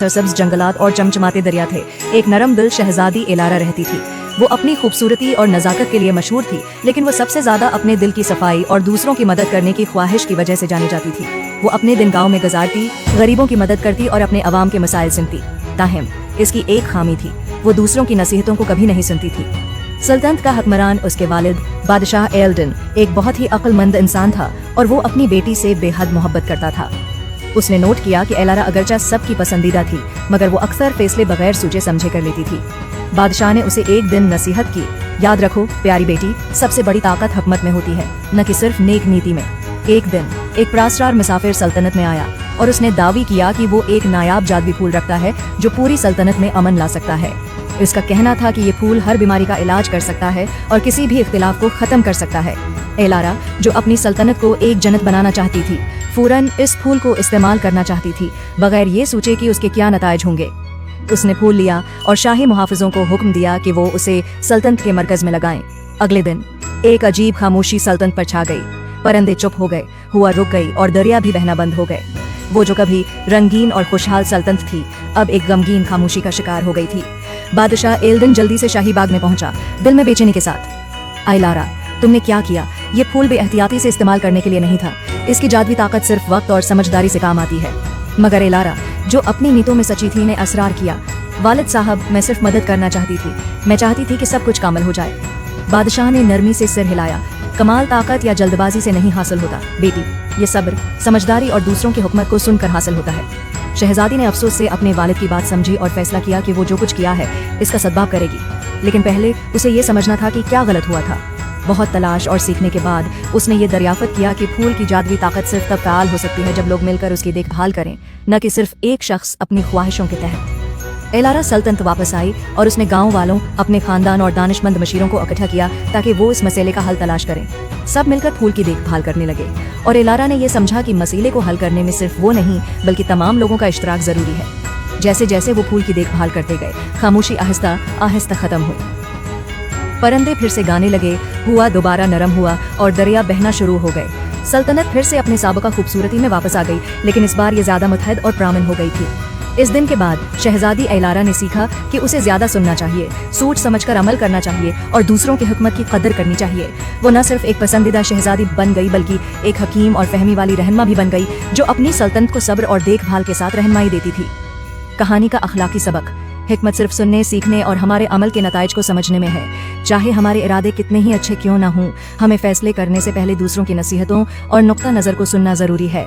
सरसब्ज जंगलात और चमचमाते दरिया थे। एक नरम दिल शहजादी एलारा रहती थी। वो अपनी खूबसूरती और नज़ाकत के लिए मशहूर थी, लेकिन वो सबसे ज्यादा अपने दिल की सफाई और दूसरों की मदद करने की ख्वाहिश की वजह से जानी जाती थी। वो अपने दिन गाँव में गुजारती, गरीबों की मदद करती और अपने अवाम के मसाइल सुनती। ताहम इसकी एक खामी थी, वो दूसरों की नसीहतों को कभी नहीं सुनती थी। सल्तनत का हुक्मरान उसके वालिद बादशाह एल्डन एक बहुत ही अक्लमंद इंसान था और वो अपनी बेटी से बेहद मोहब्बत करता था। उसने नोट किया कि एलारा अगरचा सबकी पसंदीदा थी, मगर वो अक्सर फैसले बगैर सोचे समझे कर लेती थी। बादशाह ने उसे एक दिन नसीहत की, याद रखो प्यारी बेटी, सबसे बड़ी ताकत हुकूमत में होती है, न कि सिर्फ नेक नीति में। एक दिन एक प्रासरार मुसाफिर सल्तनत में आया और उसने दावी किया कि वो एक नायाब जादुई फूल रखता है जो पूरी सल्तनत में अमन ला सकता है। इसका कहना था कि ये फूल हर बीमारी का इलाज कर सकता है और किसी भी इख्तिलाफ को खत्म कर सकता है। एलारा, जो अपनी सल्तनत को एक जन्नत बनाना चाहती थी, फौरन इस फूल को इस्तेमाल करना चाहती थी, बगैर ये सोचे कि उसके क्या नताइज होंगे। उसने फूल लिया और शाही मुहाफिजों को हुक्म दिया कि वो उसे सल्तनत के मरकज में लगाएं। अगले दिन एक अजीब खामोशी सल्तनत पर छा गई। परिंदे चुप हो गए, हुआ रुक गई और दरिया भी बहना बंद हो गए। वो जो कभी रंगीन और खुशहाल सल्तनत थी, अब एक गमगीन खामोशी का शिकार हो गई थी। बादशाह एल्डन जल्दी से शाही बाग में पहुंचा, दिल में बेचैनी के साथ। एलारा, तुमने क्या किया? ये फूल बेएहतियाती से इस्तेमाल करने के लिए नहीं था। इसकी जादुई ताकत सिर्फ वक्त और समझदारी से काम आती है। मगर एलारा, जो अपनी नीतों में सची थी, ने असरार किया। वालिद साहब, मैं सिर्फ मदद करना चाहती थी। मैं चाहती थी कि सब कुछ कामल हो जाए। बादशाह ने नरमी से सिर हिलाया। कमाल ताकत या जल्दबाजी से नहीं हासिल होता बेटी, ये सब्र, समझदारी और दूसरों की हुकूमत को सुनकर हासिल होता है। शहजादी ने अफसोस से अपने वालिद की बात समझी और फैसला किया कि वो जो कुछ किया है इसका सद्भाव करेगी, लेकिन पहले उसे ये समझना था कि क्या गलत हुआ था। बहुत तलाश और सीखने के बाद उसने ये दरियाफ्त किया कि फूल की जादुई ताकत सिर्फ तब फ़ाल हो सकती है जब लोग मिलकर उसकी देखभाल करें, न कि सिर्फ एक शख्स अपनी ख्वाहिशों के तहत। एलारा सल्तनत वापस आई और उसने गांव वालों, अपने खानदान और दानिशमंद मशीरों को इकट्ठा किया ताकि वो इस मसले का हल तलाश करें। सब मिलकर फूल की देखभाल करने लगे और एलारा ने यह समझा कि मसले को हल करने में सिर्फ वो नहीं बल्कि तमाम लोगों का इश्तराक जरूरी है। जैसे जैसे वो फूल की देखभाल करते गए, खामोशी आहिस्ता आहिस्ता खत्म हुई। परिंदे फिर से गाने लगे, हुआ दोबारा नरम हुआ और दरिया बहना शुरू हो गए। सल्तनत फिर से अपने साबका खूबसूरती में वापस आ गई, लेकिन इस बार ये ज्यादा मुतहद और प्रामिन हो गई थी। इस दिन के बाद शहजादी एलारा ने सीखा कि उसे ज्यादा सुनना चाहिए, सोच समझकर अमल करना चाहिए और दूसरों की हुकूमत की कदर करनी चाहिए। वो न सिर्फ एक पसंदीदा शहजादी बन गई बल्कि एक हकीम और फहमी वाली रहनुमा भी बन गई, जो अपनी सल्तनत को सब्र और देखभाल के साथ रहनुमाई देती थी। कहानी का अखलाकी सबक: हिकमत सिर्फ सुनने, सीखने और हमारे अमल के नताइज को समझने में है। चाहे हमारे इरादे कितने ही अच्छे क्यों न हों, हमें फैसले करने से पहले दूसरों की नसीहतों और नुक्ता नज़र को सुनना जरूरी है।